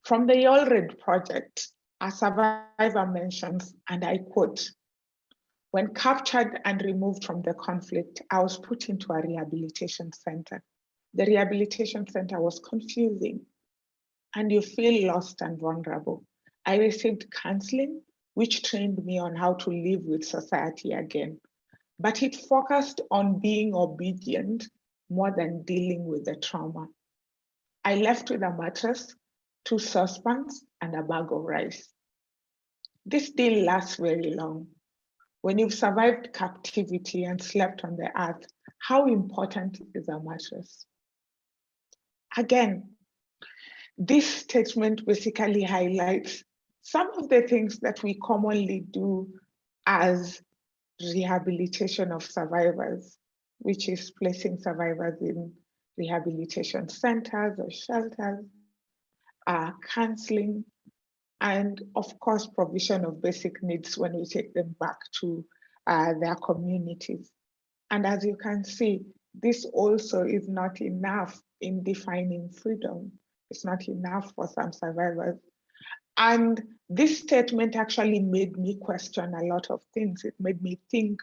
From the YOLRED project, a survivor mentions, and I quote, "When captured and removed from the conflict, I was put into a rehabilitation center. The rehabilitation center was confusing, and you feel lost and vulnerable. I received counseling, which trained me on how to live with society again, but it focused on being obedient more than dealing with the trauma. I left with a mattress, 2 saucepans, and a bag of rice. This didn't last very long. When you've survived captivity and slept on the earth, how important is a mattress?" Again, this statement basically highlights some of the things that we commonly do as rehabilitation of survivors, which is placing survivors in rehabilitation centers or shelters, counseling, and of course, provision of basic needs when we take them back to their communities. And as you can see, this also is not enough in defining freedom. It's not enough for some survivors. And this statement actually made me question a lot of things. It made me think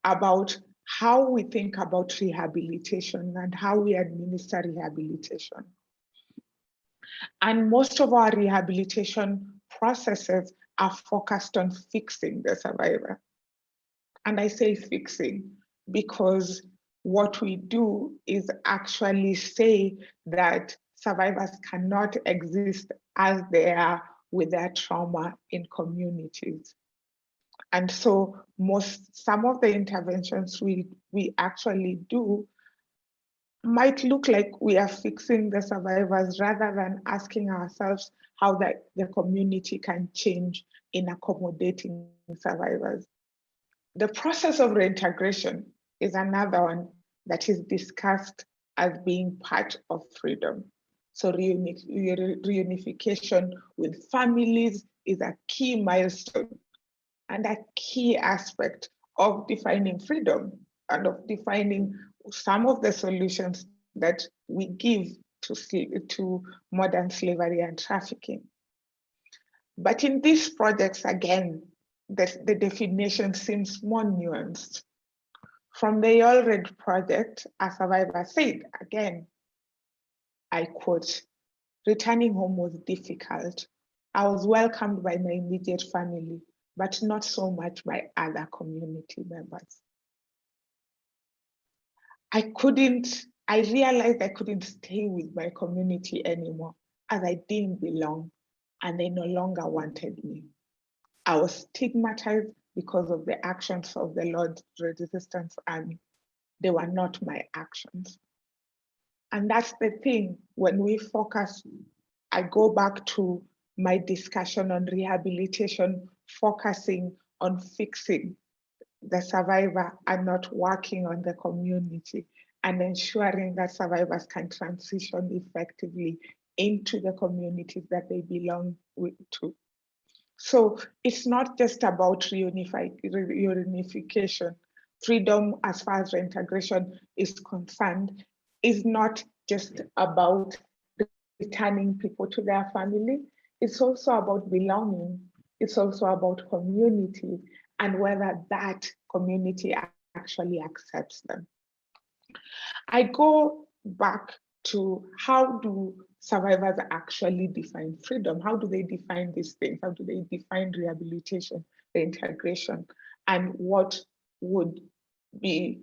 about how we think about rehabilitation and how we administer rehabilitation. And most of our rehabilitation processes are focused on fixing the survivor. And I say fixing because what we do is actually say that survivors cannot exist as they are with their trauma in communities. And so some of the interventions we actually do might look like we are fixing the survivors rather than asking ourselves how the community can change in accommodating survivors. The process of reintegration is another one that is discussed as being part of freedom. So reunification with families is a key milestone and a key aspect of defining freedom and of defining some of the solutions that we give to modern slavery and trafficking. But in these projects, again, the definition seems more nuanced. From the YOLRED project, a survivor said, again, I quote, "Returning home was difficult. I was welcomed by my immediate family, but not so much by other community members. I realized I couldn't stay with my community anymore as I didn't belong and they no longer wanted me. I was stigmatized because of the actions of the Lord's Resistance Army. They were not my actions." And that's the thing, when we focus, I go back to my discussion on rehabilitation, focusing on fixing the survivor and not working on the community and ensuring that survivors can transition effectively into the communities that they belong to. So it's not just about reunification. Freedom, as far as reintegration is concerned, is not just about returning people to their family. It's also about belonging. It's also about community and whether that community actually accepts them. I go back to how do survivors actually define freedom? How do they define these things? How do they define rehabilitation, reintegration? And what would they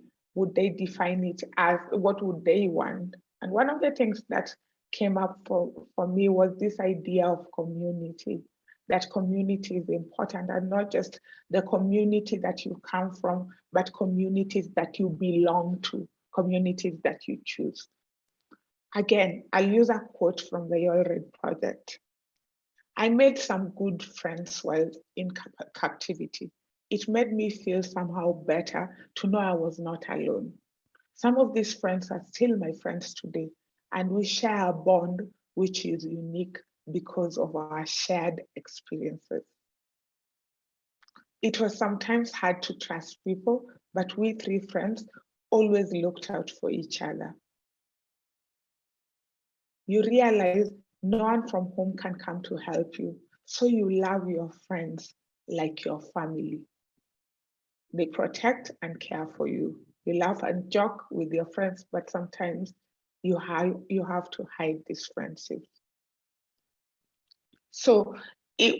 define it as? What would they want? And one of the things that came up for me was this idea of community, that community is important, and not just the community that you come from, but communities that you belong to, communities that you choose. Again, I'll use a quote from the YOLRED project. "I made some good friends while in captivity. It made me feel somehow better to know I was not alone. Some of these friends are still my friends today, and we share a bond which is unique because of our shared experiences. It was sometimes hard to trust people, but we 3 friends always looked out for each other. You realize No one from home can come to help you. So you love your friends like your family. They protect and care for you. You laugh and joke with your friends, but sometimes you have to hide these friendships. So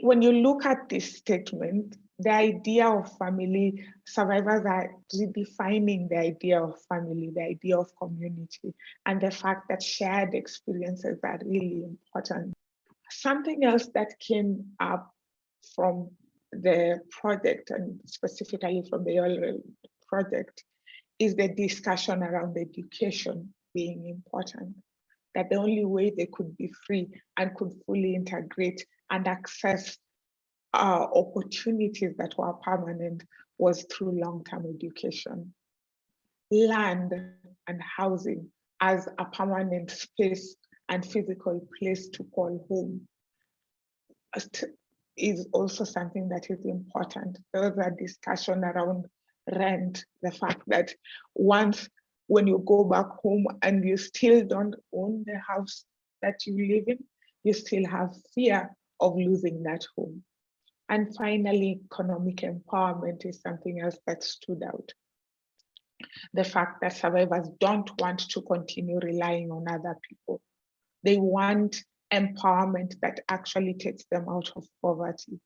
when you look at this statement, the idea of family, survivors are redefining the idea of family, the idea of community, and the fact that shared experiences are really important. Something else that came up from the project, and specifically from the YOLRED project, is the discussion around education being important. That the only way they could be free and could fully integrate and access opportunities that were permanent was through long-term education. Land and housing as a permanent space and physical place to call home is also something that is important. There was a discussion around rent, the fact that once when you go back home and you still don't own the house that you live in, you still have fear of losing that home. And finally, economic empowerment is something else that stood out. The fact that survivors don't want to continue relying on other people. They want empowerment that actually takes them out of poverty.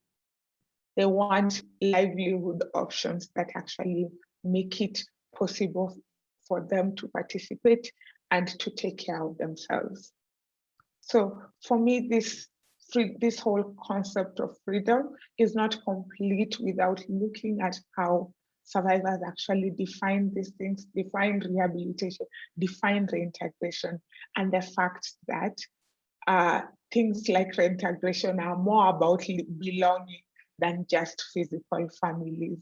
They want livelihood options that actually make it possible for them to participate and to take care of themselves. So for me, this whole concept of freedom is not complete without looking at how survivors actually define these things, define rehabilitation, define reintegration, and the fact that things like reintegration are more about belonging than just physical families.